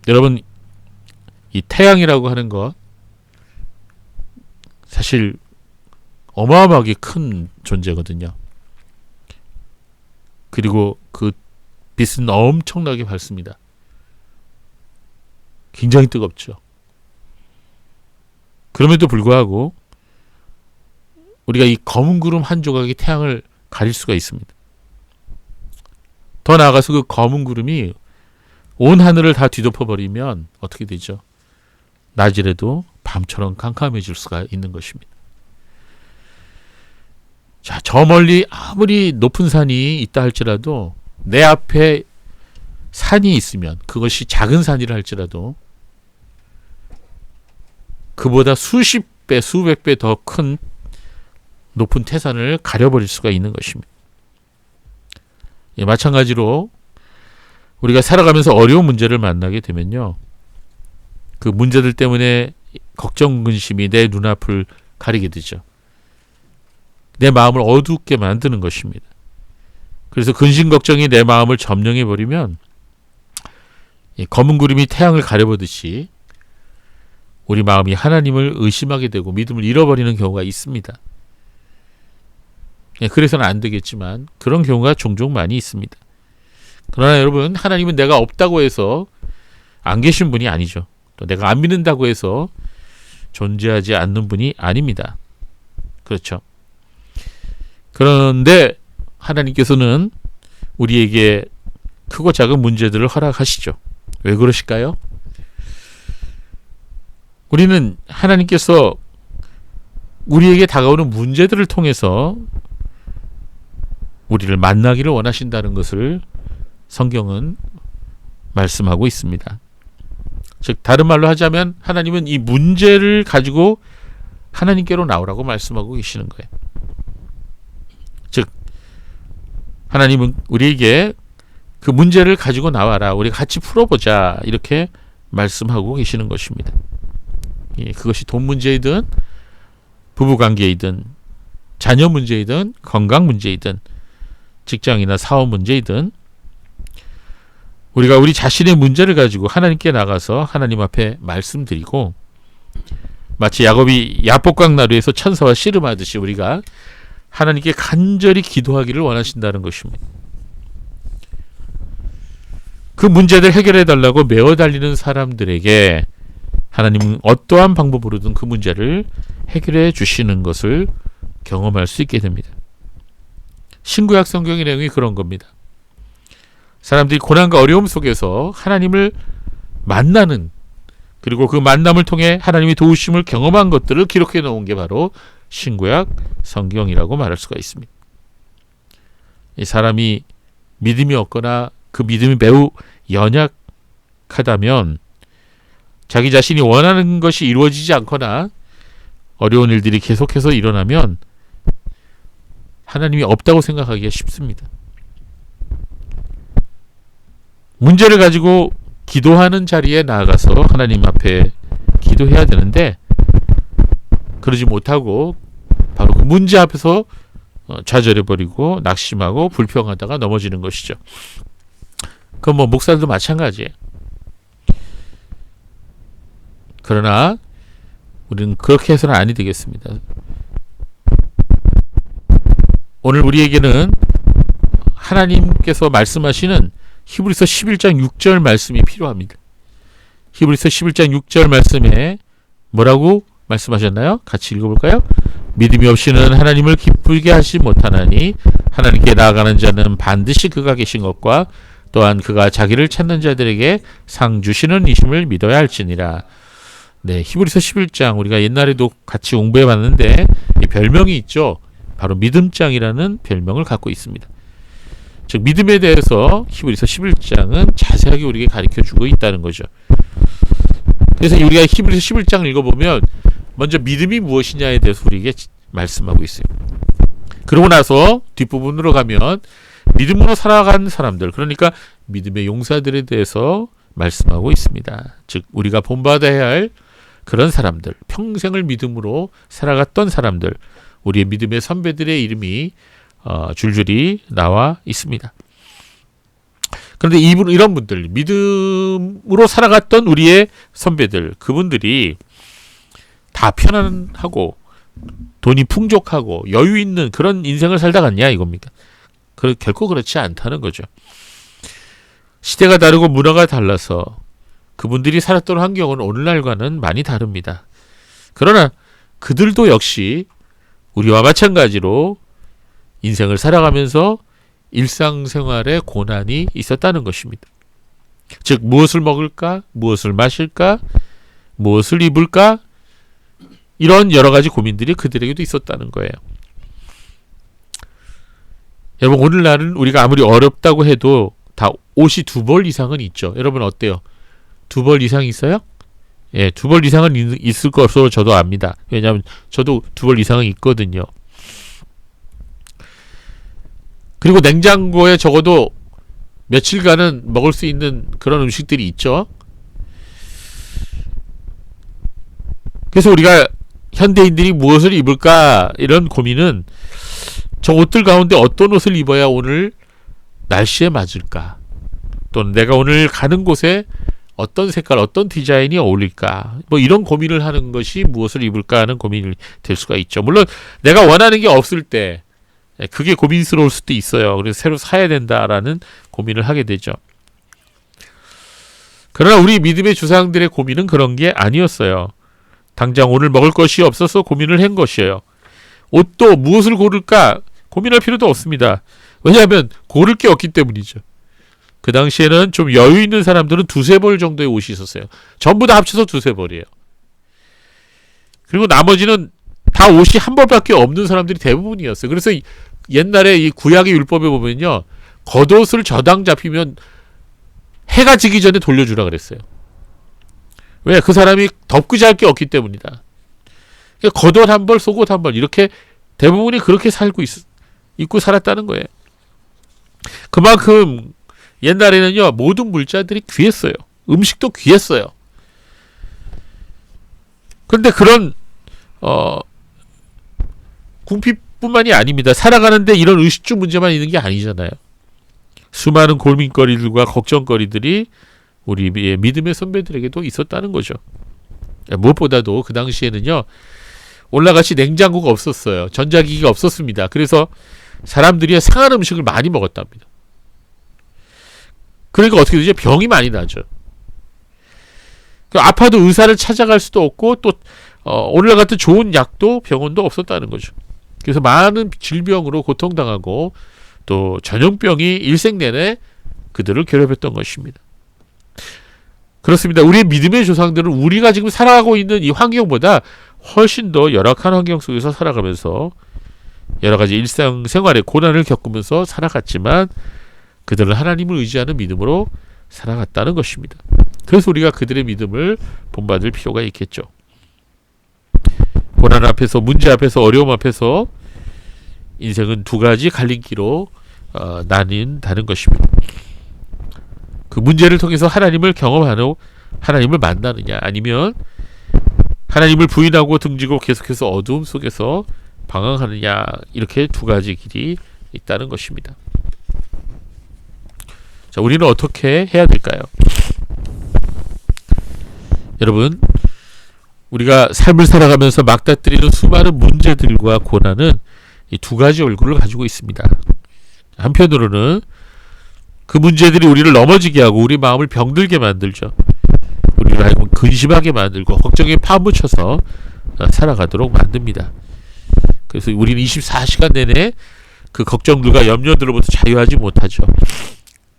여러분, 이 태양이라고 하는 것 사실 어마어마하게 큰 존재거든요. 그리고 그 빛은 엄청나게 밝습니다. 굉장히 뜨겁죠. 그럼에도 불구하고 우리가 이 검은 구름 한 조각이 태양을 가릴 수가 있습니다. 더 나아가서 그 검은 구름이 온 하늘을 다 뒤덮어버리면 어떻게 되죠? 낮이라도 밤처럼 캄캄해질 수가 있는 것입니다. 자, 저 멀리 아무리 높은 산이 있다 할지라도 내 앞에 산이 있으면 그것이 작은 산이라 할지라도 그보다 수십 배, 수백 배 더 큰 높은 태산을 가려버릴 수가 있는 것입니다. 예, 마찬가지로 우리가 살아가면서 어려운 문제를 만나게 되면요, 그 문제들 때문에 걱정, 근심이 내 눈앞을 가리게 되죠. 내 마음을 어둡게 만드는 것입니다. 그래서 근심, 걱정이 내 마음을 점령해버리면 검은 구름이 태양을 가려보듯이 우리 마음이 하나님을 의심하게 되고 믿음을 잃어버리는 경우가 있습니다. 그래서는 안 되겠지만 그런 경우가 종종 많이 있습니다. 그러나 여러분, 하나님은 내가 없다고 해서 안 계신 분이 아니죠. 또 내가 안 믿는다고 해서 존재하지 않는 분이 아닙니다. 그렇죠. 그런데 하나님께서는 우리에게 크고 작은 문제들을 허락하시죠. 왜 그러실까요? 우리는 하나님께서 우리에게 다가오는 문제들을 통해서 우리를 만나기를 원하신다는 것을 성경은 말씀하고 있습니다. 즉, 다른 말로 하자면 하나님은 이 문제를 가지고 하나님께로 나오라고 말씀하고 계시는 거예요. 즉, 하나님은 우리에게 그 문제를 가지고 나와라, 우리 같이 풀어보자, 이렇게 말씀하고 계시는 것입니다. 예, 그것이 돈 문제이든 부부관계이든 자녀 문제이든 건강 문제이든 직장이나 사업 문제이든 우리가 우리 자신의 문제를 가지고 하나님께 나가서 하나님 앞에 말씀드리고, 마치 야곱이 야복강 나루에서 천사와 씨름하듯이 우리가 하나님께 간절히 기도하기를 원하신다는 것입니다. 그 문제들 해결해 달라고 메어 달리는 사람들에게 하나님은 어떠한 방법으로든 그 문제를 해결해 주시는 것을 경험할 수 있게 됩니다. 신구약 성경의 내용이 그런 겁니다. 사람들이 고난과 어려움 속에서 하나님을 만나는, 그리고 그 만남을 통해 하나님의 도우심을 경험한 것들을 기록해 놓은 게 바로 신구약 성경이라고 말할 수가 있습니다. 이 사람이 믿음이 없거나 그 믿음이 매우 연약하다면, 자기 자신이 원하는 것이 이루어지지 않거나 어려운 일들이 계속해서 일어나면 하나님이 없다고 생각하기가 쉽습니다. 문제를 가지고 기도하는 자리에 나아가서 하나님 앞에 기도해야 되는데, 그러지 못하고 바로 그 문제 앞에서 좌절해버리고 낙심하고 불평하다가 넘어지는 것이죠. 그건 뭐 목사들도 마찬가지예요. 그러나 우리는 그렇게 해서는 아니 되겠습니다. 오늘 우리에게는 하나님께서 말씀하시는 히브리서 11장 6절 말씀이 필요합니다. 히브리서 11장 6절 말씀에 뭐라고 말씀하셨나요? 같이 읽어볼까요? 믿음이 없이는 하나님을 기쁘게 하지 못하나니 하나님께 나아가는 자는 반드시 그가 계신 것과 또한 그가 자기를 찾는 자들에게 상 주시는 이심을 믿어야 할지니라. 네, 히브리서 11장 우리가 옛날에도 같이 공부해 봤는데 이 별명이 있죠. 바로 믿음장이라는 별명을 갖고 있습니다. 즉, 믿음에 대해서 히브리서 11장은 자세하게 우리에게 가르쳐주고 있다는 거죠. 그래서 우리가 히브리서 11장을 읽어보면 먼저 믿음이 무엇이냐에 대해서 우리에게 말씀하고 있어요. 그러고 나서 뒷부분으로 가면 믿음으로 살아간 사람들, 그러니까 믿음의 용사들에 대해서 말씀하고 있습니다. 즉, 우리가 본받아야 할 그런 사람들, 평생을 믿음으로 살아갔던 사람들, 우리의 믿음의 선배들의 이름이 줄줄이 나와 있습니다. 그런데 이런 분들, 믿음으로 살아갔던 우리의 선배들, 그분들이 다 편안하고 돈이 풍족하고 여유 있는 그런 인생을 살다 갔냐 이겁니까? 결코 그렇지 않다는 거죠. 시대가 다르고 문화가 달라서 그분들이 살았던 환경은 오늘날과는 많이 다릅니다. 그러나 그들도 역시 우리와 마찬가지로 인생을 살아가면서 일상생활에 고난이 있었다는 것입니다. 즉 무엇을 먹을까? 무엇을 마실까? 무엇을 입을까? 이런 여러 가지 고민들이 그들에게도 있었다는 거예요. 여러분 오늘날은 우리가 아무리 어렵다고 해도 다 옷이 2벌 이상은 있죠. 여러분 어때요? 2벌 이상 있어요? 예, 2벌 이상은 있을 것으로 저도 압니다. 왜냐하면 저도 2벌 이상은 있거든요. 그리고 냉장고에 적어도 며칠간은 먹을 수 있는 그런 음식들이 있죠. 그래서 우리가 현대인들이 무엇을 입을까 이런 고민은 저 옷들 가운데 어떤 옷을 입어야 오늘 날씨에 맞을까, 또는 내가 오늘 가는 곳에 어떤 색깔, 어떤 디자인이 어울릴까, 뭐 이런 고민을 하는 것이 무엇을 입을까 하는 고민이 될 수가 있죠. 물론 내가 원하는 게 없을 때 그게 고민스러울 수도 있어요. 그래서 새로 사야 된다라는 고민을 하게 되죠. 그러나 우리 믿음의 조상들의 고민은 그런 게 아니었어요. 당장 오늘 먹을 것이 없어서 고민을 한 것이에요. 옷도 무엇을 고를까 고민할 필요도 없습니다. 왜냐하면 고를 게 없기 때문이죠. 그 당시에는 좀 여유 있는 사람들은 2-3벌 정도의 옷이 있었어요. 전부 다 합쳐서 2-3벌이에요. 그리고 나머지는 다 옷이 한 벌밖에 없는 사람들이 대부분이었어요. 그래서 옛날에 이 구약의 율법에 보면요, 겉옷을 저당 잡히면 해가 지기 전에 돌려주라 그랬어요. 왜? 그 사람이 덮고 잘 게 없기 때문이다. 그러니까 겉옷 한 벌, 속옷 한 벌, 이렇게 대부분이 그렇게 입고 살았다는 거예요. 그만큼 옛날에는요, 모든 물자들이 귀했어요. 음식도 귀했어요. 그런데 그런 궁핍뿐만이 아닙니다. 살아가는데 이런 의식주 문제만 있는 게 아니잖아요. 수많은 고민거리들과 걱정거리들이 우리의 믿음의 선배들에게도 있었다는 거죠. 무엇보다도 그 당시에는요, 올라같이 냉장고가 없었어요. 전자기기가 없었습니다. 그래서 사람들이 상한 음식을 많이 먹었답니다. 그러니까 어떻게 되죠? 병이 많이 나죠. 아파도 의사를 찾아갈 수도 없고, 또 오늘날 같은 좋은 약도 병원도 없었다는 거죠. 그래서 많은 질병으로 고통당하고 또 전염병이 일생 내내 그들을 괴롭혔던 것입니다. 그렇습니다. 우리의 믿음의 조상들은 우리가 지금 살아가고 있는 이 환경보다 훨씬 더 열악한 환경 속에서 살아가면서 여러 가지 일상생활의 고난을 겪으면서 살아갔지만 그들은 하나님을 의지하는 믿음으로 살아갔다는 것입니다. 그래서 우리가 그들의 믿음을 본받을 필요가 있겠죠. 고난 앞에서, 문제 앞에서, 어려움 앞에서 인생은 2가지 갈림길로 나뉜다는 것입니다. 그 문제를 통해서 하나님을 경험하고 하나님을 만나느냐, 아니면 하나님을 부인하고 등지고 계속해서 어두움 속에서 방황하느냐, 이렇게 2가지 길이 있다는 것입니다. 자, 우리는 어떻게 해야 될까요? 여러분, 우리가 삶을 살아가면서 맞닥뜨리는 수많은 문제들과 고난은 이 2가지 얼굴을 가지고 있습니다. 한편으로는 그 문제들이 우리를 넘어지게 하고 우리 마음을 병들게 만들죠. 우리를 하여금 근심하게 만들고 걱정에 파묻혀서 살아가도록 만듭니다. 그래서 우리는 24시간 내내 그 걱정들과 염려들로부터 자유하지 못하죠.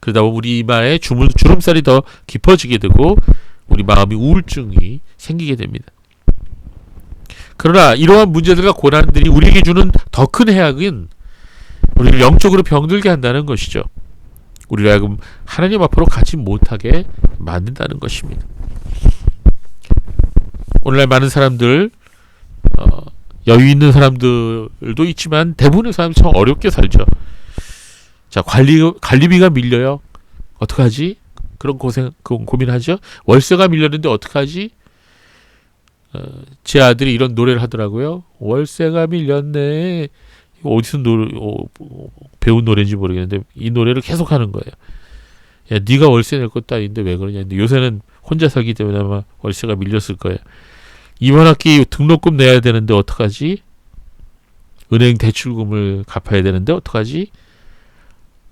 그러다 보면 우리 이마에 주름살이 더 깊어지게 되고 우리 마음이 우울증이 생기게 됩니다. 그러나 이러한 문제들과 고난들이 우리에게 주는 더 큰 해악은 우리를 영적으로 병들게 한다는 것이죠. 우리를 하여금 하나님 앞으로 가지 못하게 만든다는 것입니다. 오늘날 많은 사람들, 여유 있는 사람들도 있지만 대부분의 사람이 참 어렵게 살죠. 자, 관리비가 밀려요. 어떡하지? 그런 고민하죠. 월세가 밀렸는데 어떡하지? 제 아들이 이런 노래를 하더라고요. 월세가 밀렸네. 어디서 배운 노래인지 모르겠는데 이 노래를 계속 하는 거예요. 야, 네가 월세 낼 것도 아닌데 왜 그러냐. 근데 요새는 혼자 살기 때문에 아마 월세가 밀렸을 거예요. 이번 학기 등록금 내야 되는데 어떡하지? 은행 대출금을 갚아야 되는데 어떡하지?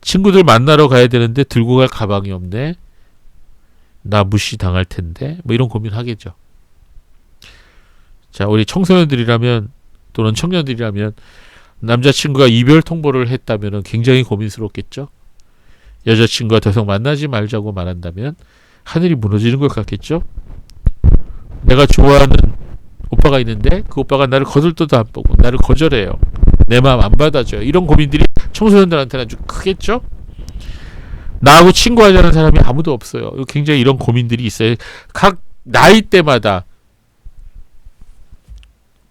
친구들 만나러 가야 되는데 들고 갈 가방이 없네. 나 무시 당할 텐데. 뭐 이런 고민 하겠죠. 자, 우리 청소년들이라면 또는 청년들이라면 남자친구가 이별 통보를 했다면 굉장히 고민스럽겠죠. 여자친구가 더 이상 만나지 말자고 말한다면 하늘이 무너지는 것 같겠죠. 내가 좋아하는 오빠가 있는데 그 오빠가 나를 거들떠도 안 보고 나를 거절해요. 내 마음 안 받아줘요. 이런 고민들이 청소년들한테는 아주 크겠죠. 나하고 친구하자는 사람이 아무도 없어요. 굉장히 이런 고민들이 있어요. 각 나이대마다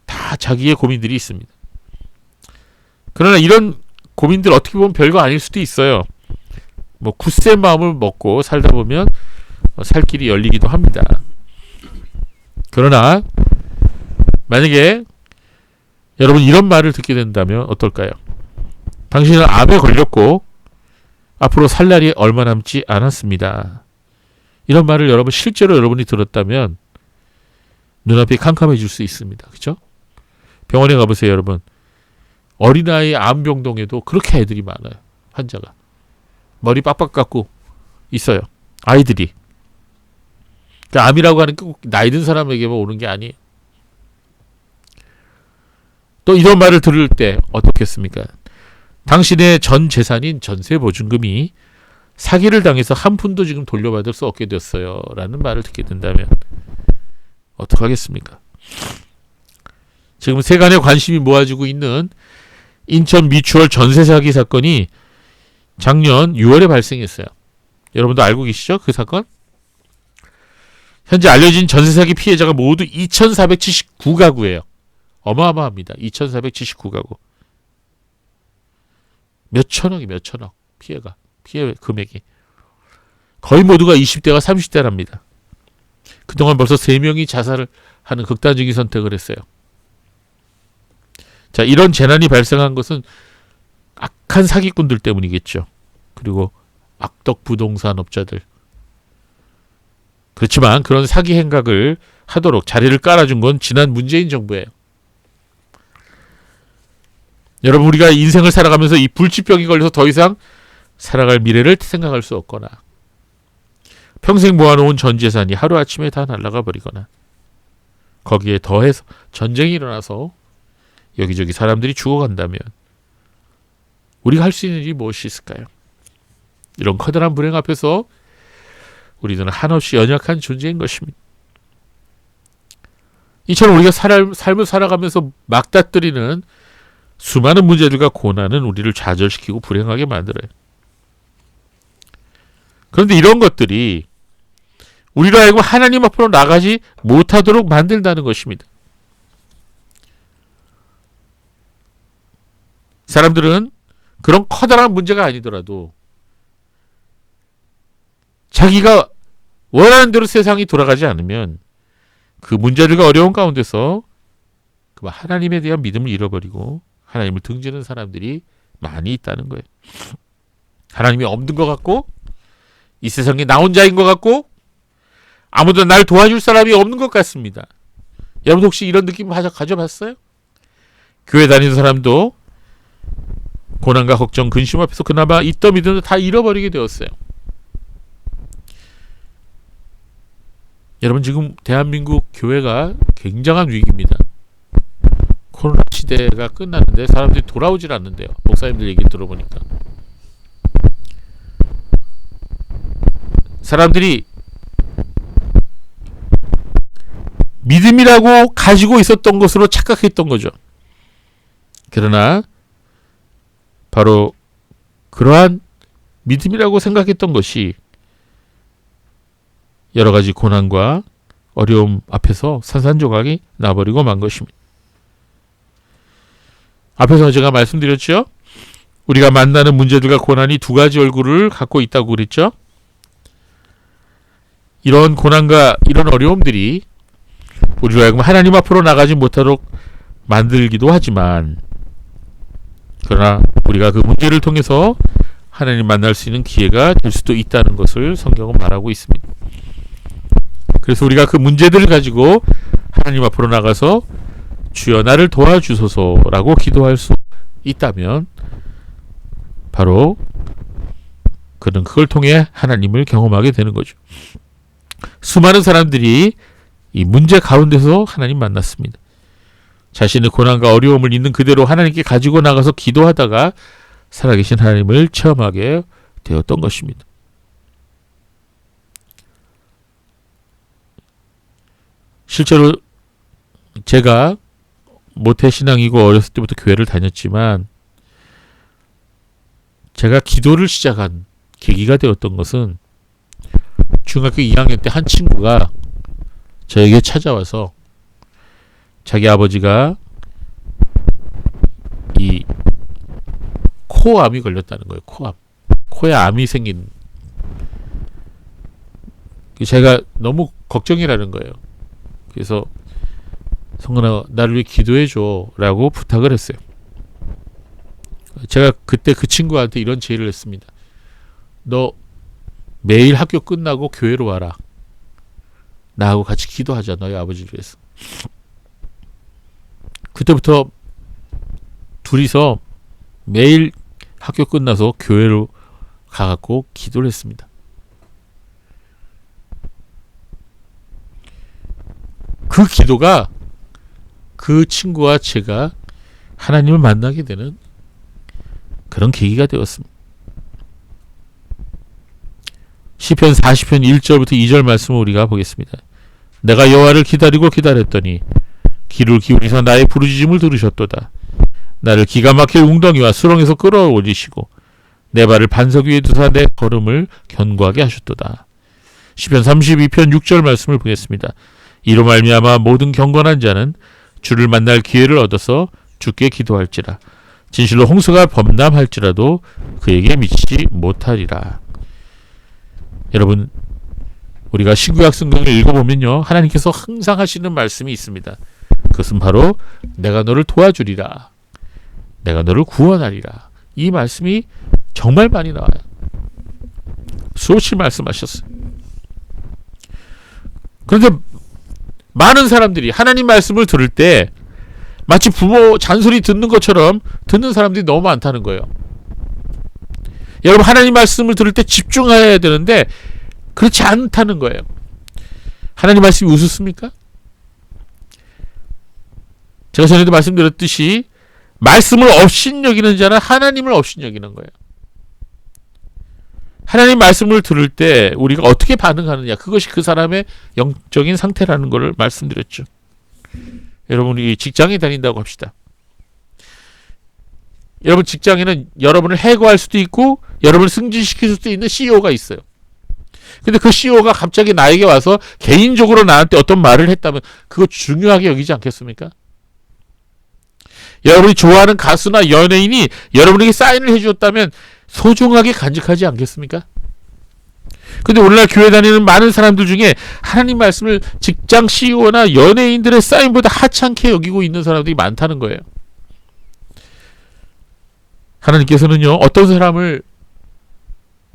다 자기의 고민들이 있습니다. 그러나 이런 고민들 어떻게 보면 별거 아닐 수도 있어요. 뭐 굳센 마음을 먹고 살다 보면 살 길이 열리기도 합니다. 그러나 만약에 여러분 이런 말을 듣게 된다면 어떨까요? 당신은 암에 걸렸고 앞으로 살 날이 얼마 남지 않았습니다. 이런 말을 여러분 실제로 여러분이 들었다면 눈앞이 캄캄해질 수 있습니다. 그렇죠? 병원에 가보세요, 여러분. 어린아이 암병동에도 그렇게 애들이 많아요. 환자가. 머리 빡빡 깎고 있어요. 아이들이. 그러니까 암이라고 하는 게 꼭 나이 든 사람에게만 오는 게 아니에요. 또 이런 말을 들을 때 어떻겠습니까? 당신의 전 재산인 전세보증금이 사기를 당해서 한 푼도 지금 돌려받을 수 없게 됐어요. 라는 말을 듣게 된다면 어떡하겠습니까? 지금 세간의 관심이 모아지고 있는 인천 미추홀 전세 사기 사건이 작년 6월에 발생했어요. 여러분도 알고 계시죠? 그 사건? 현재 알려진 전세 사기 피해자가 모두 2,479가구예요. 어마어마합니다. 2,479가구. 몇천억 피해 금액이. 거의 모두가 20대가 30대랍니다. 그동안 벌써 3명이 자살을 하는 극단적인 선택을 했어요. 자, 이런 재난이 발생한 것은 악한 사기꾼들 때문이겠죠. 그리고 악덕 부동산업자들. 그렇지만 그런 사기 행각을 하도록 자리를 깔아준 건 지난 문재인 정부예요. 여러분, 우리가 인생을 살아가면서 이 불치병이 걸려서 더 이상 살아갈 미래를 생각할 수 없거나 평생 모아놓은 전 재산이 하루아침에 다 날아가 버리거나 거기에 더해서 전쟁이 일어나서 여기저기 사람들이 죽어간다면 우리가 할 수 있는 일이 무엇이 있을까요? 이런 커다란 불행 앞에서 우리는 한없이 연약한 존재인 것입니다. 이처럼 우리가 삶을 살아가면서 막다뜨리는 수많은 문제들과 고난은 우리를 좌절시키고 불행하게 만들어요. 그런데 이런 것들이 우리로 하여금 하나님 앞으로 나가지 못하도록 만든다는 것입니다. 사람들은 그런 커다란 문제가 아니더라도 자기가 원하는 대로 세상이 돌아가지 않으면 그 문제들과 어려운 가운데서 하나님에 대한 믿음을 잃어버리고 하나님을 등지는 사람들이 많이 있다는 거예요. 하나님이 없는 것 같고 이 세상에 나 혼자인 것 같고 아무도 날 도와줄 사람이 없는 것 같습니다. 여러분 혹시 이런 느낌 가져봤어요? 교회 다니는 사람도 고난과 걱정, 근심 앞에서 그나마 있던 믿음도 다 잃어버리게 되었어요. 여러분 지금 대한민국 교회가 굉장한 위기입니다. 코로나 시대가 끝났는데 사람들이 돌아오질 않는데요. 목사님들 얘기 들어보니까. 사람들이 믿음이라고 가지고 있었던 것으로 착각했던 거죠. 그러나 바로 그러한 믿음이라고 생각했던 것이 여러 가지 고난과 어려움 앞에서 산산조각이 나버리고 만 것입니다. 앞에서 제가 말씀드렸죠. 우리가 만나는 문제들과 고난이 두 가지 얼굴을 갖고 있다고 그랬죠. 이런 고난과 이런 어려움들이 우리로 하여금 하나님 앞으로 나가지 못하도록 만들기도 하지만 그러나 우리가 그 문제를 통해서 하나님 만날 수 있는 기회가 될 수도 있다는 것을 성경은 말하고 있습니다. 그래서 우리가 그 문제들을 가지고 하나님 앞으로 나가서 주여 나를 도와주소서라고 기도할 수 있다면 바로 그는 그걸 통해 하나님을 경험하게 되는 거죠. 수많은 사람들이 이 문제 가운데서 하나님 만났습니다. 자신의 고난과 어려움을 있는 그대로 하나님께 가지고 나가서 기도하다가 살아계신 하나님을 체험하게 되었던 것입니다. 실제로 제가 모태신앙이고 어렸을 때부터 교회를 다녔지만 제가 기도를 시작한 계기가 되었던 것은 중학교 2학년 때 한 친구가 저에게 찾아와서 자기 아버지가 이 코암이 걸렸다는 거예요. 코암. 코에 암이 생긴. 제가 너무 걱정이라는 거예요. 그래서 성근아 나를 위해 기도해줘 라고 부탁을 했어요. 제가 그때 그 친구한테 이런 제의를 했습니다. 너 매일 학교 끝나고 교회로 와라. 나하고 같이 기도하자. 너희 아버지를 위해서. 그때부터 둘이서 매일 학교 끝나서 교회로 가갖고 기도를 했습니다. 그 기도가 그 친구와 제가 하나님을 만나게 되는 그런 계기가 되었습니다. 시편 40편 1절부터 2절 말씀을 우리가 보겠습니다. 내가 여호와를 기다리고 기다렸더니 귀를 기울이서 나의 부르짖음을 들으셨도다. 나를 기가 막힐 웅덩이와 수렁에서 끌어올리시고 내 발을 반석 위에 두사 내 걸음을 견고하게 하셨도다. 시편 32편 6절 말씀을 보겠습니다. 이로 말미암아 모든 경건한 자는 주를 만날 기회를 얻어서 주께 기도할지라. 진실로 홍수가 범람할지라도 그에게 미치지 못하리라. 여러분, 우리가 신구약 성경을 읽어보면요, 하나님께서 항상 하시는 말씀이 있습니다. 그것은 바로 내가 너를 도와주리라, 내가 너를 구원하리라. 이 말씀이 정말 많이 나와요. 수없이 말씀하셨어요. 그런데 많은 사람들이 하나님 말씀을 들을 때 마치 부모 잔소리 듣는 것처럼 듣는 사람들이 너무 많다는 거예요. 여러분, 하나님 말씀을 들을 때 집중해야 되는데 그렇지 않다는 거예요. 하나님 말씀이 우습습니까? 제가 전에도 말씀드렸듯이 말씀을 업신여기는 자는 하나님을 업신여기는 거예요. 하나님 말씀을 들을 때 우리가 어떻게 반응하느냐, 그것이 그 사람의 영적인 상태라는 것을 말씀드렸죠. 여러분이 직장에 다닌다고 합시다. 여러분 직장에는 여러분을 해고할 수도 있고 여러분을 승진시킬 수도 있는 CEO가 있어요. 근데 그 CEO가 갑자기 나에게 와서 개인적으로 나한테 어떤 말을 했다면 그거 중요하게 여기지 않겠습니까? 여러분이 좋아하는 가수나 연예인이 여러분에게 사인을 해주었다면 소중하게 간직하지 않겠습니까? 근데 오늘날 교회 다니는 많은 사람들 중에 하나님 말씀을 직장 CEO나 연예인들의 사인보다 하찮게 여기고 있는 사람들이 많다는 거예요. 하나님께서는요, 어떤 사람을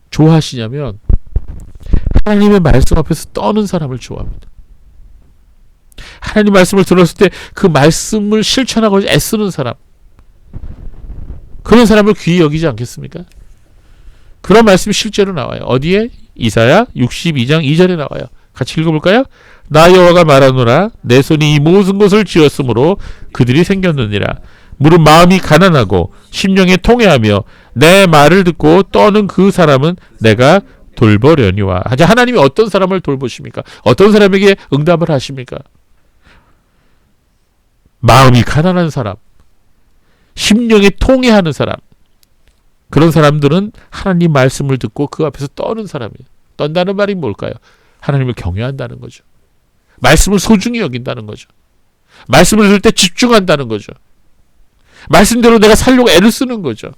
좋아하시냐면 하나님의 말씀 앞에서 떠는 사람을 좋아합니다. 하나님 말씀을 들었을 때 그 말씀을 실천하고 애쓰는 사람, 그런 사람을 귀히 여기지 않겠습니까? 그런 말씀이 실제로 나와요. 어디에? 이사야 62장 2절에 나와요. 같이 읽어볼까요? 나 여호와가 말하노라. 내 손이 이 모든 것을 지었으므로 그들이 생겼느니라. 무릇 마음이 가난하고 심령에 통회하며 내 말을 듣고 떠는 그 사람은 내가 돌보려니와. 하나님이 어떤 사람을 돌보십니까? 어떤 사람에게 응답을 하십니까? 마음이 가난한 사람, 심령에 통회하는 사람, 그런 사람들은 하나님 말씀을 듣고 그 앞에서 떠는 사람이에요. 떤다는 말이 뭘까요? 하나님을 경외한다는 거죠. 말씀을 소중히 여긴다는 거죠. 말씀을 들을 때 집중한다는 거죠. 말씀대로 내가 살려고 애를 쓰는 거죠.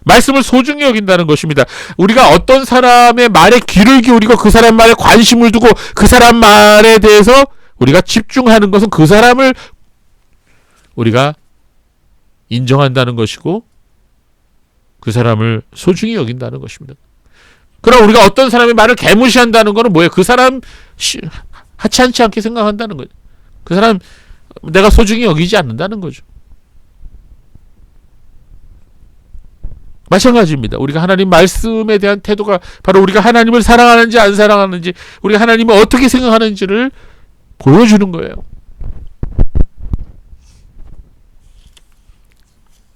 말씀을 소중히 여긴다는 것입니다. 우리가 어떤 사람의 말에 귀를 기울이고 그 사람 말에 관심을 두고 그 사람 말에 대해서 우리가 집중하는 것은 그 사람을 우리가 인정한다는 것이고 그 사람을 소중히 여긴다는 것입니다. 그럼 우리가 어떤 사람의 말을 개무시한다는 것은 뭐예요? 그 사람 하찮지 않게 생각한다는 거죠. 그 사람 내가 소중히 여기지 않는다는 거죠. 마찬가지입니다. 우리가 하나님 말씀에 대한 태도가 바로 우리가 하나님을 사랑하는지 안 사랑하는지, 우리가 하나님을 어떻게 생각하는지를 보여주는 거예요.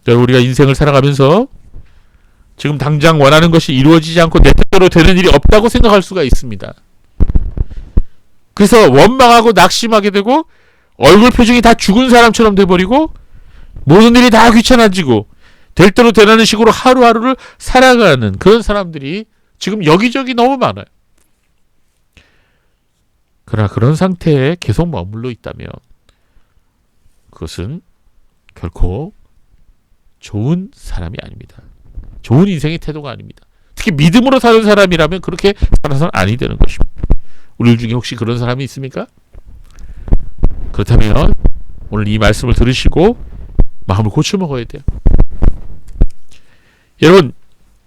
여러분, 우리가 인생을 살아가면서 지금 당장 원하는 것이 이루어지지 않고 내 뜻대로 되는 일이 없다고 생각할 수가 있습니다. 그래서 원망하고 낙심하게 되고 얼굴 표정이 다 죽은 사람처럼 돼버리고 모든 일이 다 귀찮아지고 될 대로 되라는 식으로 하루하루를 살아가는 그런 사람들이 지금 여기저기 너무 많아요. 그러나 그런 상태에 계속 머물러 있다면 그것은 결코 좋은 사람이 아닙니다. 좋은 인생의 태도가 아닙니다. 특히 믿음으로 사는 사람이라면 그렇게 살아서는 아니 되는 것입니다. 우리 중에 혹시 그런 사람이 있습니까? 그렇다면 오늘 이 말씀을 들으시고 마음을 고쳐 먹어야 돼요. 여러분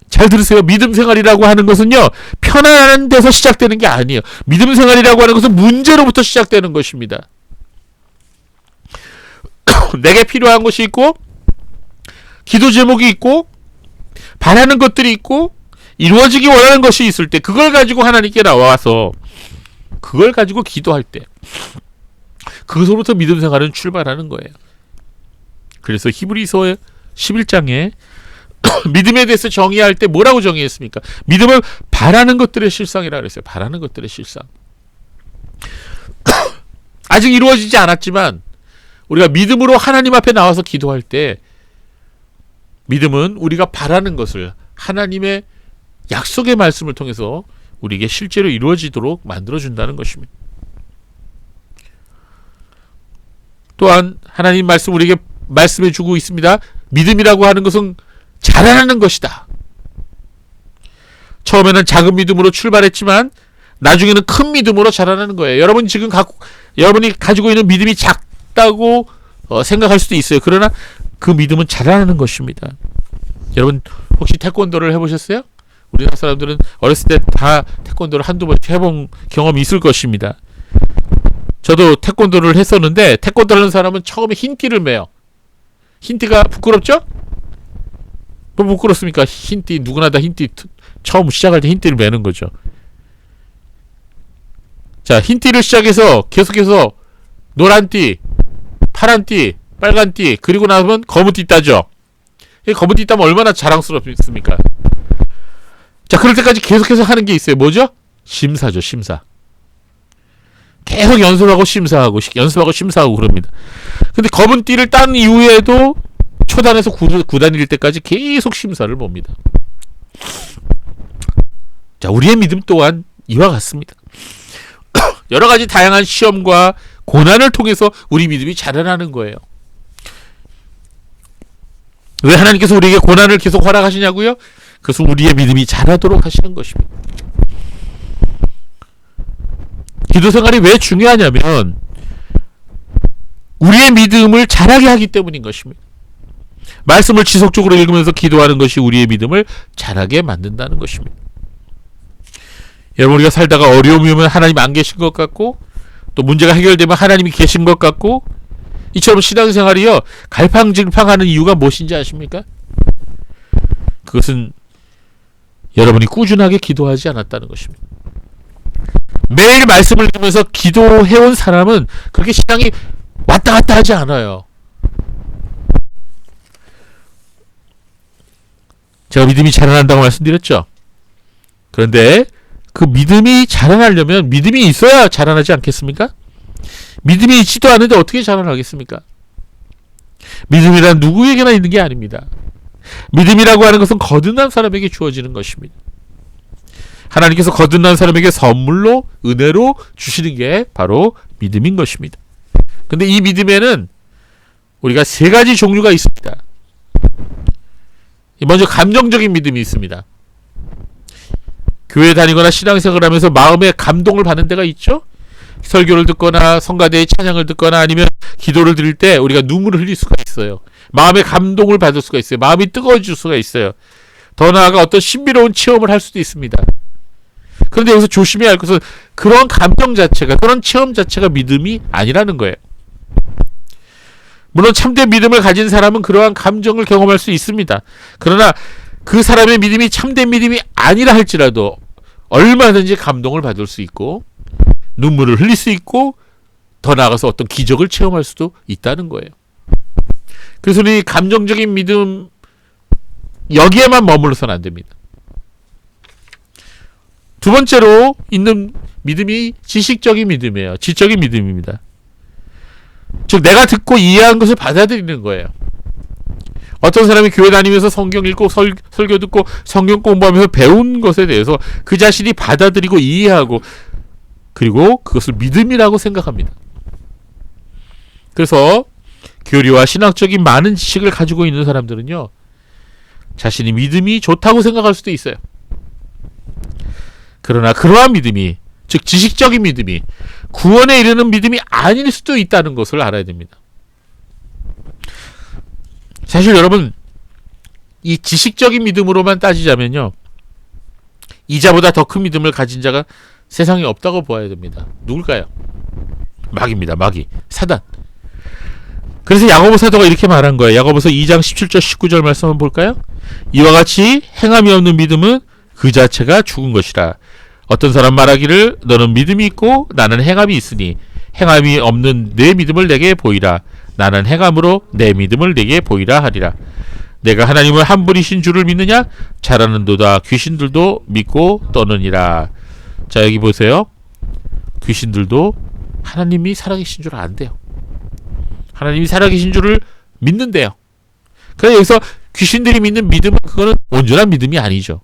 잘 들으세요. 믿음 생활이라고 하는 것은요, 편안한 데서 시작되는 게 아니에요. 믿음 생활이라고 하는 것은 문제로부터 시작되는 것입니다. 내게 필요한 것이 있고 기도 제목이 있고 바라는 것들이 있고 이루어지기 원하는 것이 있을 때 그걸 가지고 하나님께 나와서 그걸 가지고 기도할 때 그것으로부터 믿음 생활은 출발하는 거예요. 그래서 히브리서 11장에 믿음에 대해서 정의할 때 뭐라고 정의했습니까? 믿음은 바라는 것들의 실상이라 그랬어요. 바라는 것들의 실상. 아직 이루어지지 않았지만 우리가 믿음으로 하나님 앞에 나와서 기도할 때 믿음은 우리가 바라는 것을 하나님의 약속의 말씀을 통해서 우리에게 실제로 이루어지도록 만들어준다는 것입니다. 또한 하나님 말씀 우리에게 말씀해 주고 있습니다. 믿음이라고 하는 것은 자라나는 것이다. 처음에는 작은 믿음으로 출발했지만 나중에는 큰 믿음으로 자라나는 거예요. 여러분이 가지고 있는 믿음이 작다고 생각할 수도 있어요. 그러나 그 믿음은 자라나는 것입니다. 여러분 혹시 태권도를 해보셨어요? 우리나라 사람들은 어렸을 때 다 태권도를 한두 번씩 해본 경험이 있을 것입니다. 저도 태권도를 했었는데 태권도 하는 사람은 처음에 흰띠를 매요. 흰띠가 부끄럽죠? 뭐 부끄럽습니까? 흰띠 누구나 다 흰띠 처음 시작할 때 흰띠를 매는 거죠. 자, 흰띠를 시작해서 계속해서 노란띠, 파란띠, 빨간띠, 그리고 나면 검은띠 따죠. 검은띠 따면 얼마나 자랑스럽습니까? 자, 그럴 때까지 계속해서 하는 게 있어요. 뭐죠? 심사죠, 심사. 계속 연습하고 심사하고 그럽니다. 근데 검은띠를 딴 이후에도 초단에서 9단일 때까지 계속 심사를 봅니다. 자, 우리의 믿음 또한 이와 같습니다. 여러 가지 다양한 시험과 고난을 통해서 우리 믿음이 자라나는 거예요. 왜 하나님께서 우리에게 고난을 계속 허락하시냐고요? 그것은 우리의 믿음이 자라도록 하시는 것입니다. 기도 생활이 왜 중요하냐면 우리의 믿음을 자라게 하기 때문인 것입니다. 말씀을 지속적으로 읽으면서 기도하는 것이 우리의 믿음을 자라게 만든다는 것입니다. 여러분 우리가 살다가 어려움이 오면 하나님 안 계신 것 같고 또 문제가 해결되면 하나님이 계신 것 같고 이처럼 신앙생활이요 갈팡질팡하는 이유가 무엇인지 아십니까? 그것은 여러분이 꾸준하게 기도하지 않았다는 것입니다. 매일 말씀을 읽으면서 기도해온 사람은 그렇게 신앙이 왔다 갔다 하지 않아요. 제가 믿음이 자라난다고 말씀드렸죠. 그런데 그 믿음이 자라나려면 믿음이 있어야 자라나지 않겠습니까? 믿음이 있지도 않은데 어떻게 자라나겠습니까? 믿음이란 누구에게나 있는 게 아닙니다. 믿음이라고 하는 것은 거듭난 사람에게 주어지는 것입니다. 하나님께서 거듭난 사람에게 선물로 은혜로 주시는 게 바로 믿음인 것입니다. 근데 이 믿음에는 우리가 세 가지 종류가 있습니다. 먼저 감정적인 믿음이 있습니다. 교회 다니거나 신앙생활을 하면서 마음에 감동을 받는 데가 있죠. 설교를 듣거나 성가대의 찬양을 듣거나 아니면 기도를 드릴 때 우리가 눈물을 흘릴 수가 있어요. 마음에 감동을 받을 수가 있어요. 마음이 뜨거워질 수가 있어요. 더 나아가 어떤 신비로운 체험을 할 수도 있습니다. 그런데 여기서 조심해야 할 것은 그런 감정 자체가, 그런 체험 자체가 믿음이 아니라는 거예요. 물론 참된 믿음을 가진 사람은 그러한 감정을 경험할 수 있습니다. 그러나 그 사람의 믿음이 참된 믿음이 아니라 할지라도 얼마든지 감동을 받을 수 있고 눈물을 흘릴 수 있고 더 나아가서 어떤 기적을 체험할 수도 있다는 거예요. 그래서 우리 감정적인 믿음 여기에만 머물러서는 안 됩니다. 두 번째로 있는 믿음이 지식적인 믿음이에요. 지적인 믿음입니다. 즉 내가 듣고 이해한 것을 받아들이는 거예요. 어떤 사람이 교회 다니면서 성경 읽고 설교 듣고 성경 공부하면서 배운 것에 대해서 그 자신이 받아들이고 이해하고 그리고 그것을 믿음이라고 생각합니다. 그래서 교리와 신학적인 많은 지식을 가지고 있는 사람들은요, 자신이 믿음이 좋다고 생각할 수도 있어요. 그러나 그러한 믿음이, 즉 지식적인 믿음이 구원에 이르는 믿음이 아닐 수도 있다는 것을 알아야 됩니다. 사실 여러분, 이 지식적인 믿음으로만 따지자면요, 이자보다 더 큰 믿음을 가진 자가 세상에 없다고 보아야 됩니다. 누굴까요? 마귀입니다. 마귀, 사단. 그래서 야고보 사도가 이렇게 말한 거예요. 야고보서 2장 17절 19절 말씀 한번 볼까요? 이와 같이 행함이 없는 믿음은 그 자체가 죽은 것이라. 어떤 사람 말하기를 너는 믿음이 있고 나는 행함이 있으니 행함이 없는 내 믿음을 내게 보이라. 나는 행함으로 내 믿음을 내게 보이라 하리라. 내가 하나님을 한 분이신 줄을 믿느냐? 잘하는도다. 귀신들도 믿고 떠느니라. 자, 여기 보세요. 귀신들도 하나님이 살아계신 줄 안대요. 하나님이 살아계신 줄을 믿는데요. 그래서 여기서 귀신들이 믿는 믿음은 그거는 온전한 믿음이 아니죠.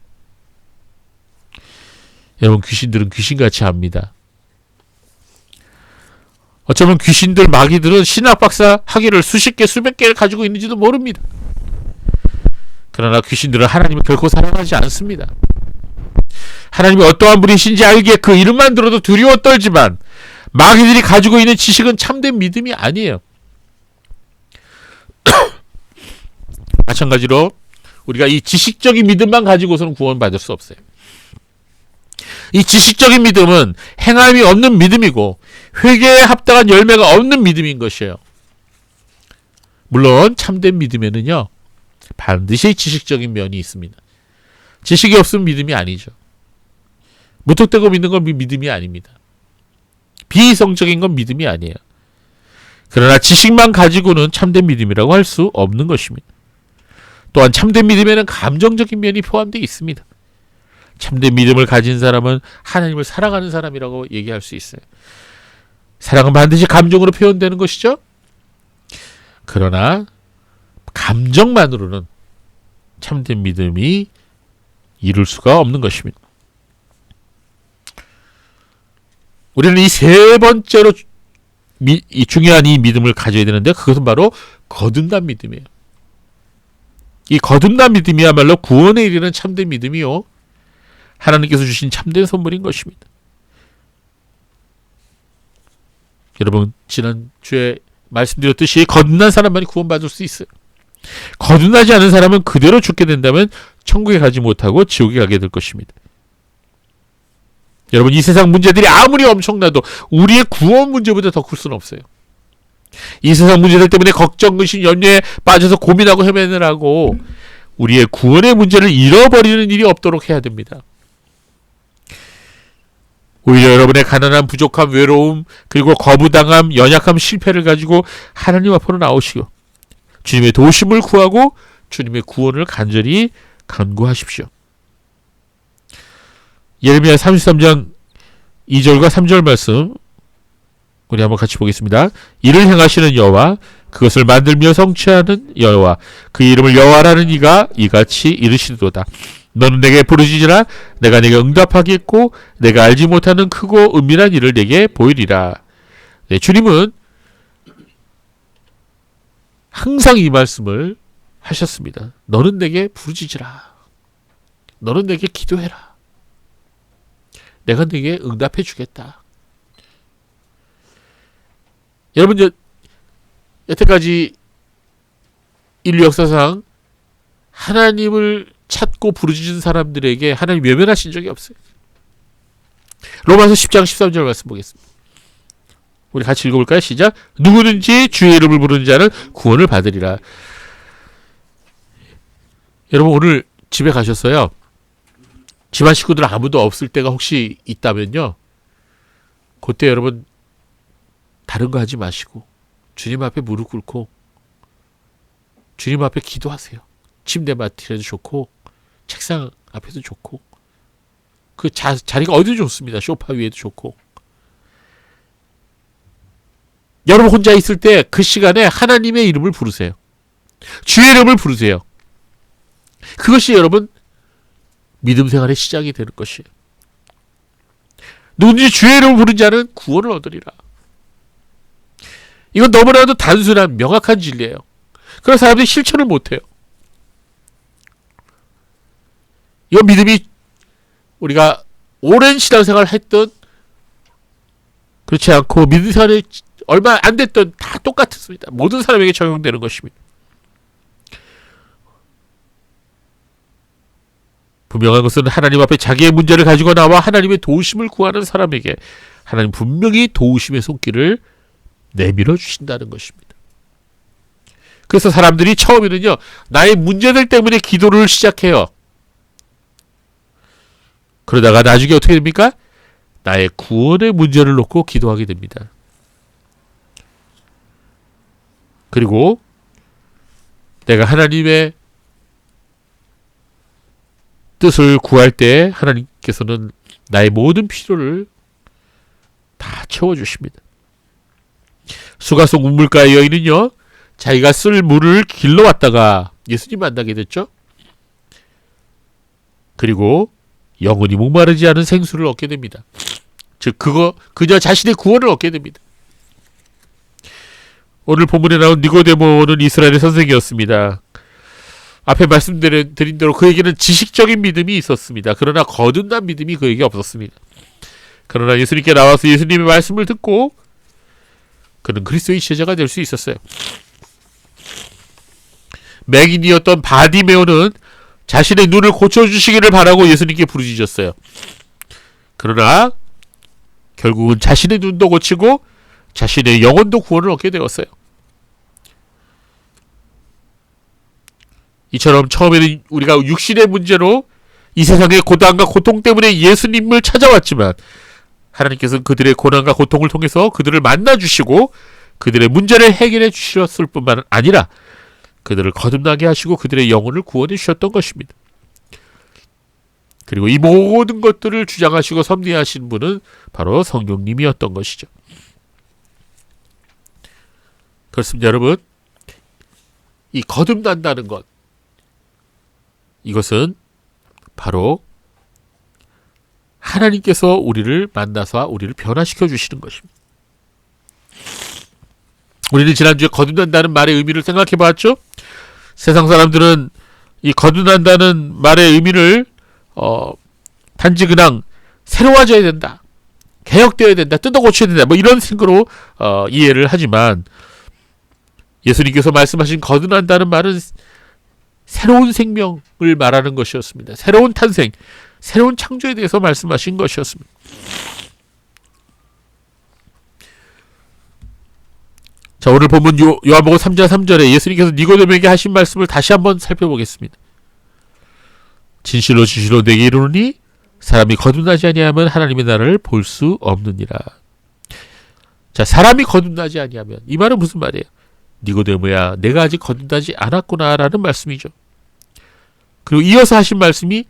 여러분, 귀신들은 귀신같이 합니다. 어쩌면 귀신들, 마귀들은 신학 박사 학위를 수십 개, 수백 개를 가지고 있는지도 모릅니다. 그러나 귀신들은 하나님을 결코 사랑하지 않습니다. 하나님이 어떠한 분이신지 알기에 그 이름만 들어도 두려워 떨지만 마귀들이 가지고 있는 지식은 참된 믿음이 아니에요. 마찬가지로 우리가 이 지식적인 믿음만 가지고서는 구원받을 수 없어요. 이 지식적인 믿음은 행함이 없는 믿음이고 회개에 합당한 열매가 없는 믿음인 것이에요. 물론 참된 믿음에는요, 반드시 지식적인 면이 있습니다. 지식이 없으면 믿음이 아니죠. 무턱대고 믿는 건 믿음이 아닙니다. 비이성적인 건 믿음이 아니에요. 그러나 지식만 가지고는 참된 믿음이라고 할 수 없는 것입니다. 또한 참된 믿음에는 감정적인 면이 포함되어 있습니다. 참된 믿음을 가진 사람은 하나님을 사랑하는 사람이라고 얘기할 수 있어요. 사랑은 반드시 감정으로 표현되는 것이죠. 그러나 감정만으로는 참된 믿음이 이룰 수가 없는 것입니다. 우리는 이 세 번째로 이 중요한 이 믿음을 가져야 되는데 그것은 바로 거듭난 믿음이에요. 이 거듭난 믿음이야말로 구원에 이르는 참된 믿음이요, 하나님께서 주신 참된 선물인 것입니다. 여러분, 지난주에 말씀드렸듯이 거듭난 사람만이 구원받을 수 있어요. 거듭나지 않은 사람은 그대로 죽게 된다면 천국에 가지 못하고 지옥에 가게 될 것입니다. 여러분, 이 세상 문제들이 아무리 엄청나도 우리의 구원 문제보다 더 클 수는 없어요. 이 세상 문제들 때문에 걱정, 근심, 연뇌에 빠져서 고민하고 헤매느라고 우리의 구원의 문제를 잃어버리는 일이 없도록 해야 됩니다. 오히려 여러분의 가난함, 부족함, 외로움, 그리고 거부당함, 연약함, 실패를 가지고 하나님 앞으로 나오시고 주님의 도심을 구하고 주님의 구원을 간절히 간구하십시오. 예레미야 33장 2절과 3절 말씀 우리 한번 같이 보겠습니다. 이를 행하시는 여호와, 그것을 만들며 성취하는 여호와, 그 이름을 여호와라는 이가 이같이 이르시도다. 너는 내게 부르짖으라. 내가 네게 응답하겠고 내가 알지 못하는 크고 은밀한 일을 네게 보이리라. 네, 주님은 항상 이 말씀을 하셨습니다. 너는 내게 부르짖으라. 너는 내게 기도해라. 내가 네게 응답해 주겠다. 여러분, 여태까지 인류 역사상 하나님을 찾고 부르짖은 사람들에게 하나님 외면하신 적이 없어요. 로마서 10장 13절 말씀 보겠습니다. 우리 같이 읽어볼까요? 시작. 누구든지 주의 이름을 부르는 자는 구원을 받으리라. 여러분 오늘 집에 가셨어요. 집안 식구들 아무도 없을 때가 혹시 있다면요. 그때 여러분 다른 거 하지 마시고 주님 앞에 무릎 꿇고 주님 앞에 기도하세요. 침대 맡이라도 좋고 책상 앞에도 좋고 그 자리가 어디도 좋습니다. 소파 위에도 좋고 여러분 혼자 있을 때 그 시간에 하나님의 이름을 부르세요. 주의 이름을 부르세요. 그것이 여러분 믿음 생활의 시작이 되는 것이에요. 누군지 주의 이름을 부른 자는 구원을 얻으리라. 이건 너무나도 단순한 명확한 진리예요. 그런 사람들이 실천을 못해요. 이건 믿음이 우리가 오랜 신앙생활을 했던 그렇지 않고 믿음 생활이 얼마 안 됐던 다 똑같습니다. 모든 사람에게 적용되는 것입니다. 분명한 것은 하나님 앞에 자기의 문제를 가지고 나와 하나님의 도우심을 구하는 사람에게 하나님 분명히 도우심의 손길을 내밀어 주신다는 것입니다. 그래서 사람들이 처음에는요, 나의 문제들 때문에 기도를 시작해요. 그러다가 나중에 어떻게 됩니까? 나의 구원의 문제를 놓고 기도하게 됩니다. 그리고 내가 하나님의 뜻을 구할 때 하나님께서는 나의 모든 필요를 다 채워주십니다. 수가 속 우물가의 여인은요, 자기가 쓸 물을 길러왔다가 예수님 만나게 됐죠. 그리고 영원히 목마르지 않은 생수를 얻게 됩니다. 즉 그저 자신의 구원을 얻게 됩니다. 오늘 본문에 나온 니고데모는 이스라엘의 선생이었습니다. 앞에 말씀드린 대로 그에게는 지식적인 믿음이 있었습니다. 그러나 거듭난 믿음이 그에게 없었습니다. 그러나 예수님께 나와서 예수님의 말씀을 듣고 그는 그리스도의 제자가 될 수 있었어요. 맹인이었던 바디메오는 자신의 눈을 고쳐주시기를 바라고 예수님께 부르짖었어요. 그러나 결국은 자신의 눈도 고치고 자신의 영혼도 구원을 얻게 되었어요. 이처럼 처음에는 우리가 육신의 문제로 이 세상의 고난과 고통 때문에 예수님을 찾아왔지만 하나님께서는 그들의 고난과 고통을 통해서 그들을 만나주시고 그들의 문제를 해결해 주셨을 뿐만 아니라 그들을 거듭나게 하시고 그들의 영혼을 구원해 주셨던 것입니다. 그리고 이 모든 것들을 주장하시고 섭리하신 분은 바로 성령님이었던 것이죠. 그렇습니다, 여러분. 이 거듭난다는 것, 이것은 바로 하나님께서 우리를 만나서 우리를 변화시켜 주시는 것입니다. 우리는 지난주에 거듭난다는 말의 의미를 생각해 봤죠? 세상 사람들은 이 거듭난다는 말의 의미를 단지 그냥 새로워져야 된다, 개혁되어야 된다, 뜯어 고쳐야 된다, 뭐 이런 생각으로 이해를 하지만 예수님께서 말씀하신 거듭난다는 말은 새로운 생명을 말하는 것이었습니다. 새로운 탄생, 새로운 창조에 대해서 말씀하신 것이었습니다. 자, 오늘 본문 요한복음 3장 3절에 예수님께서 니고데모에게 하신 말씀을 다시 한번 살펴보겠습니다. 진실로 진실로 내게 이르노니 사람이 거듭나지 아니하면 하나님의 나라를 볼 수 없느니라. 자, 사람이 거듭나지 아니하면, 이 말은 무슨 말이에요? 니고데모야, 내가 아직 거듭나지 않았구나라는 말씀이죠. 그리고 이어서 하신 말씀이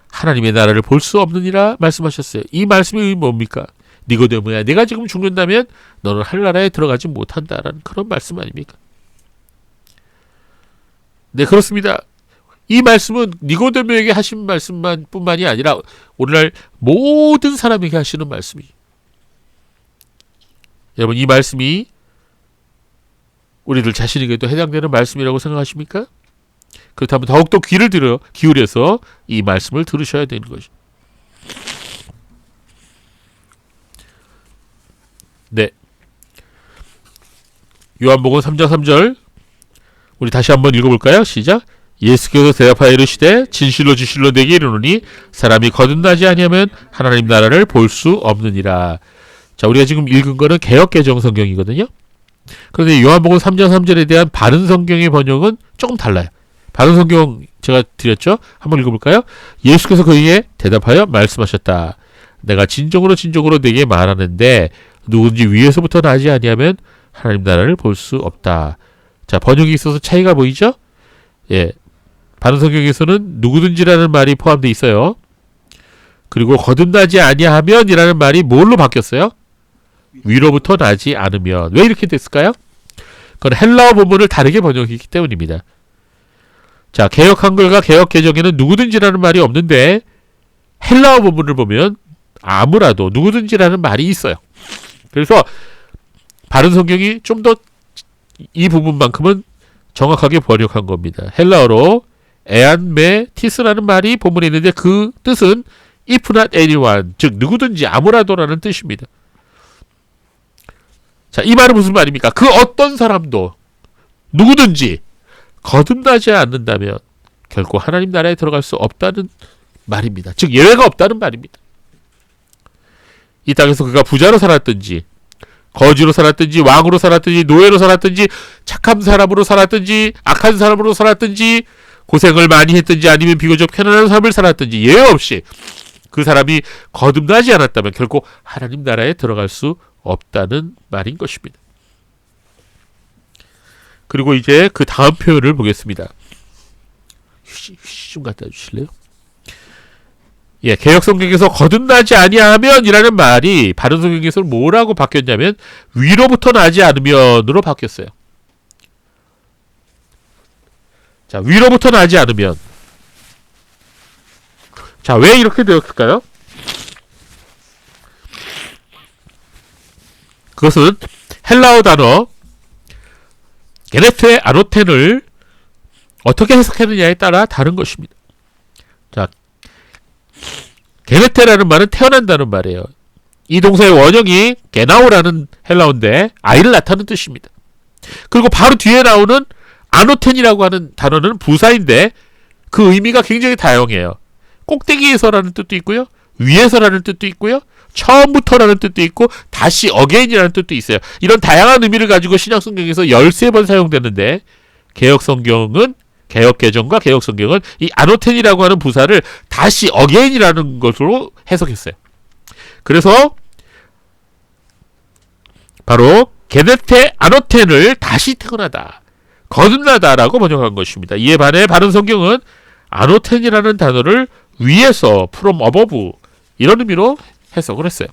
하나님의 나라를 볼 수 없느니라 말씀하셨어요. 이 말씀의 의미는 뭡니까? 니고데모야, 내가 지금 죽는다면 너는 하늘나라에 들어가지 못한다라는 그런 말씀 아닙니까? 네, 그렇습니다. 이 말씀은 니고데모에게 하신 말씀만 뿐만이 아니라 오늘날 모든 사람에게 하시는 말씀이죠. 여러분, 이 말씀이 우리들 자신에게도 해당되는 말씀이라고 생각하십니까? 그렇다면 더욱더 귀를 기울여서 이 말씀을 들으셔야 되는 것이죠. 네. 요한복음 3장 3절 우리 다시 한번 읽어볼까요? 시작. 예수께서 대답하여 이르시되 진실로 진실로 내게 이르노니 사람이 거듭나지 아니하면 하나님 나라를 볼 수 없느니라. 자, 우리가 지금 읽은 거는 개역개정 성경이거든요. 그런데 요한복음 3장 3절에 대한 바른 성경의 번역은 조금 달라요. 바른 성경 제가 드렸죠? 한번 읽어볼까요? 예수께서 그에게 대답하여 말씀하셨다. 내가 진정으로 진정으로 내게 말하는데 누군지 위에서부터 나지 아니하면 하나님 나라를 볼 수 없다. 자, 번역이 있어서 차이가 보이죠? 예, 바른 성경에서는 누구든지라는 말이 포함되어 있어요. 그리고 거듭나지 아니하면 이라는 말이 뭘로 바뀌었어요? 위로부터 나지 않으면. 왜 이렇게 됐을까요? 그건 헬라어 본문을 다르게 번역했기 때문입니다. 자, 개역 한글과 개역 개정에는 누구든지라는 말이 없는데 헬라어 본문을 보면 아무라도 누구든지라는 말이 있어요. 그래서 바른 성경이 좀 더 이 부분만큼은 정확하게 번역한 겁니다. 헬라어로 에안메 티스라는 말이 본문에 있는데 그 뜻은 if not anyone, 즉 누구든지 아무라도라는 뜻입니다. 자, 이 말은 무슨 말입니까? 그 어떤 사람도 누구든지 거듭나지 않는다면 결코 하나님 나라에 들어갈 수 없다는 말입니다. 즉 예외가 없다는 말입니다. 이 땅에서 그가 부자로 살았든지 거지로 살았든지 왕으로 살았든지 노예로 살았든지 착한 사람으로 살았든지 악한 사람으로 살았든지 고생을 많이 했든지 아니면 비교적 편안한 삶을 살았든지 예외 없이 그 사람이 거듭나지 않았다면 결코 하나님 나라에 들어갈 수 없다는 말인 것입니다. 그리고 이제 그 다음 표현을 보겠습니다. 휴지 좀 갖다 주실래요? 예, 개역 성경에서 거듭나지 아니하면 이라는 말이 바른 성경에서는 뭐라고 바뀌었냐면 위로부터 나지 않으면으로 바뀌었어요. 자, 위로부터 나지 않으면. 자, 왜 이렇게 되었을까요? 그것은 헬라어 단어 게네테 아노텐을 어떻게 해석했느냐에 따라 다른 것입니다. 자, 게네테라는 말은 태어난다는 말이에요. 이 동사의 원형이 게나오라는 헬라어인데 아이를 낳다는 뜻입니다. 그리고 바로 뒤에 나오는 아노텐이라고 하는 단어는 부사인데 그 의미가 굉장히 다양해요. 꼭대기에서라는 뜻도 있고요. 위에서라는 뜻도 있고요. 처음부터라는 뜻도 있고 다시 어게인이라는 뜻도 있어요. 이런 다양한 의미를 가지고 신약성경에서 13번 사용되는데 개역성경은 개역개정과 개역성경은 이 아노텐이라고 하는 부사를 다시 어게인이라는 것으로 해석했어요. 그래서 바로 게네테 아노텐을 다시 태어나다, 거듭나다라고 번역한 것입니다. 이에 반해 바른 성경은 아노텐이라는 단어를 위에서 from above 이런 의미로 해석을 했어요.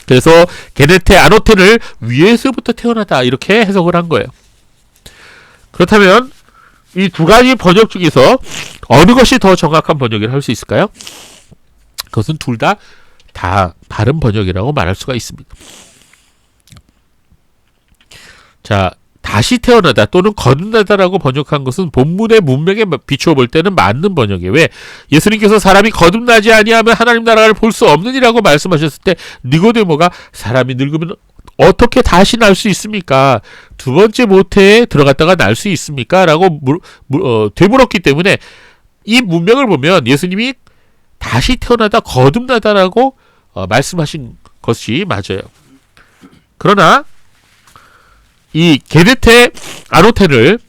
그래서 게네테 아노텐을 위에서부터 태어나다 이렇게 해석을 한 거예요. 그렇다면 이 두 가지 번역 중에서 어느 것이 더 정확한 번역이라 할 수 있을까요? 그것은 둘 다 바른 번역이라고 말할 수가 있습니다. 자, 다시 태어나다 또는 거듭나다라고 번역한 것은 본문의 문맥에 비추어 볼 때는 맞는 번역이에요. 왜? 예수님께서 사람이 거듭나지 아니하면 하나님 나라를 볼 수 없느니라고 말씀하셨을 때 니고데모가 사람이 늙으면 어떻게 다시 날 수 있습니까? 두 번째 모태에 들어갔다가 날 수 있습니까? 라고 되물었기 때문에 이 문맥을 보면 예수님이 다시 태어나다 거듭나다라고 말씀하신 것이 맞아요. 그러나 이 게네테 아노텐을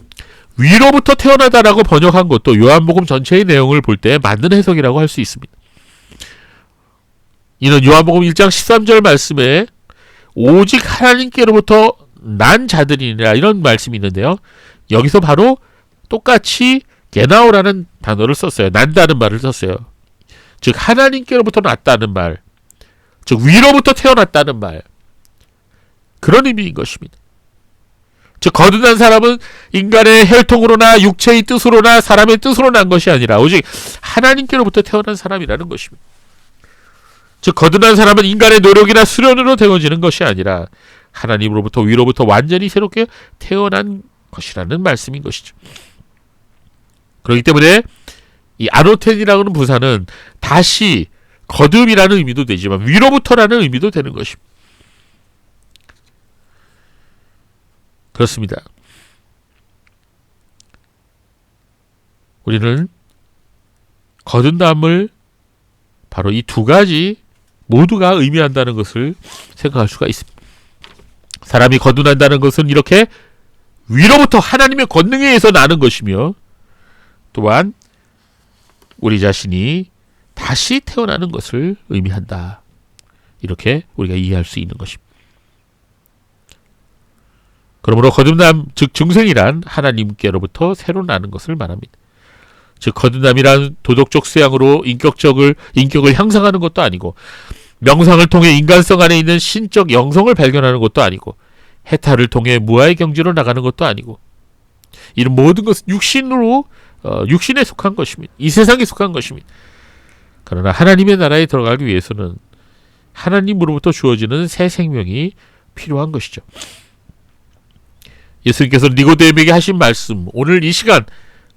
위로부터 태어나다라고 번역한 것도 요한복음 전체의 내용을 볼 때 맞는 해석이라고 할 수 있습니다. 이는 요한복음 1장 13절 말씀에 오직 하나님께로부터 난 자들이니라 이런 말씀이 있는데요. 여기서 바로 똑같이 게나오라는 단어를 썼어요. 난다는 말을 썼어요. 즉 하나님께로부터 났다는 말, 즉 위로부터 태어났다는 말, 그런 의미인 것입니다. 즉 거듭난 사람은 인간의 혈통으로나 육체의 뜻으로나 사람의 뜻으로 난 것이 아니라 오직 하나님께로부터 태어난 사람이라는 것입니다. 즉 거듭난 사람은 인간의 노력이나 수련으로 되어지는 것이 아니라 하나님으로부터 위로부터 완전히 새롭게 태어난 것이라는 말씀인 것이죠. 그렇기 때문에 이 아노텐이라는 부사는 다시 거듭이라는 의미도 되지만 위로부터라는 의미도 되는 것입니다. 그렇습니다. 우리는 거듭남을 바로 이 두 가지 모두가 의미한다는 것을 생각할 수가 있습니다. 사람이 거듭난다는 것은 이렇게 위로부터 하나님의 권능에 의해서 나는 것이며, 또한 우리 자신이 다시 태어나는 것을 의미한다. 이렇게 우리가 이해할 수 있는 것입니다. 그러므로 거듭남, 즉 중생이란 하나님께로부터 새로 나는 것을 말합니다. 즉 거듭남이란 도덕적 수양으로 인격을 향상하는 것도 아니고, 명상을 통해 인간성 안에 있는 신적 영성을 발견하는 것도 아니고, 해탈을 통해 무아의 경지로 나가는 것도 아니고, 이런 모든 것은 육신에 속한 것입니다. 이 세상에 속한 것입니다. 그러나 하나님의 나라에 들어가기 위해서는 하나님으로부터 주어지는 새 생명이 필요한 것이죠. 예수님께서 니고데모에게 하신 말씀, 오늘 이 시간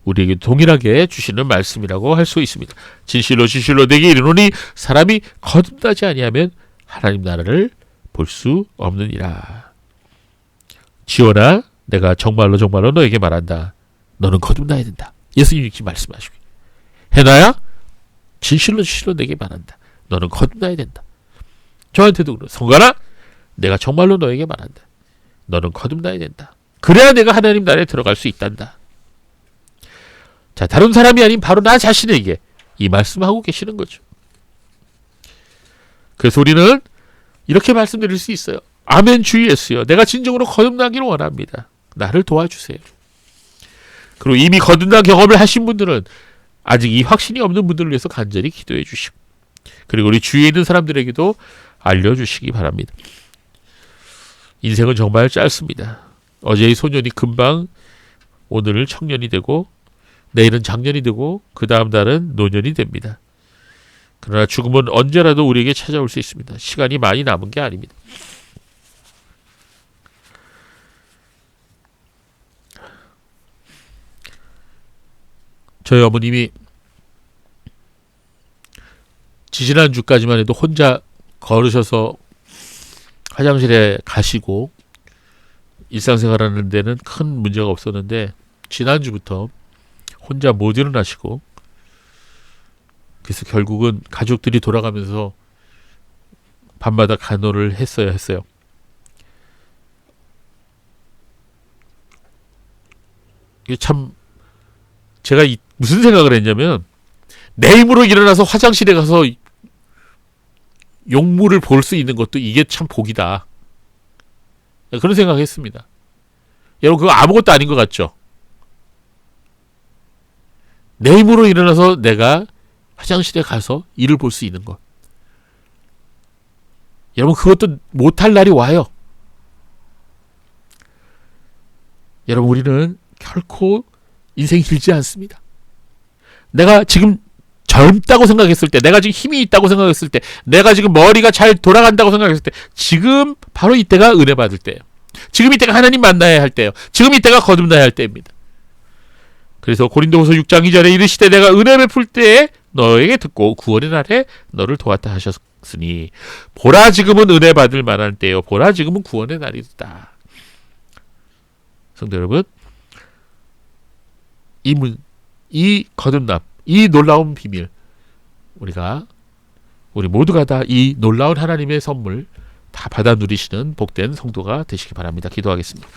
우리에게 동일하게 주시는 말씀이라고 할 수 있습니다. 진실로 진실로 내게 이르노니 사람이 거듭나지 아니하면 하나님 나라를 볼 수 없느니라. 지원아, 내가 정말로 정말로 너에게 말한다. 너는 거듭나야 된다. 예수님이 이렇게 말씀하시고, 해나야, 진실로 진실로 내게 말한다. 너는 거듭나야 된다. 저한테도 그래요. 성관아, 내가 정말로 너에게 말한다. 너는 거듭나야 된다. 그래야 내가 하나님 나라에 들어갈 수 있단다. 자, 다른 사람이 아닌 바로 나 자신에게 이 말씀하고 계시는 거죠. 그래서 우리는 이렇게 말씀드릴 수 있어요. 아멘 주 예수여, 내가 진정으로 거듭나기를 원합니다. 나를 도와주세요. 그리고 이미 거듭난 경험을 하신 분들은 아직 이 확신이 없는 분들을 위해서 간절히 기도해 주시고, 그리고 우리 주위에 있는 사람들에게도 알려주시기 바랍니다. 인생은 정말 짧습니다. 어제의 소년이 금방 오늘 청년이 되고, 내일은 장년이 되고, 그 다음 달은 노년이 됩니다. 그러나 죽음은 언제라도 우리에게 찾아올 수 있습니다. 시간이 많이 남은 게 아닙니다. 저희 어머님이 지지난주까지만 해도 혼자 걸으셔서 화장실에 가시고 일상생활하는 데는 큰 문제가 없었는데, 지난주부터 혼자 못 일어나시고, 그래서 결국은 가족들이 돌아가면서 밤마다 간호를 했어요. 이게 참, 제가 무슨 생각을 했냐면, 내 힘으로 일어나서 화장실에 가서 용물을 볼 수 있는 것도 이게 참 복이다. 그런 생각을 했습니다. 여러분, 그거 아무것도 아닌 것 같죠? 내 힘으로 일어나서 내가 화장실에 가서 일을 볼 수 있는 것. 여러분, 그것도 못할 날이 와요. 여러분, 우리는 결코 인생이 길지 않습니다. 내가 지금 젊다고 생각했을 때, 내가 지금 힘이 있다고 생각했을 때, 내가 지금 머리가 잘 돌아간다고 생각했을 때, 지금 바로 이때가 은혜 받을 때예요. 지금 이때가 하나님 만나야 할 때예요. 지금 이때가 거듭나야 할 때입니다. 그래서 고린도후서 6장 2절에 이르시되 내가 은혜 베풀 때에 너에게 듣고 구원의 날에 너를 도왔다 하셨으니, 보라 지금은 은혜 받을 만한 때요, 보라 지금은 구원의 날이다. 성도 여러분, 이 거듭남, 이 놀라운 비밀, 우리 모두가 다 이 놀라운 하나님의 선물 다 받아 누리시는 복된 성도가 되시기 바랍니다. 기도하겠습니다.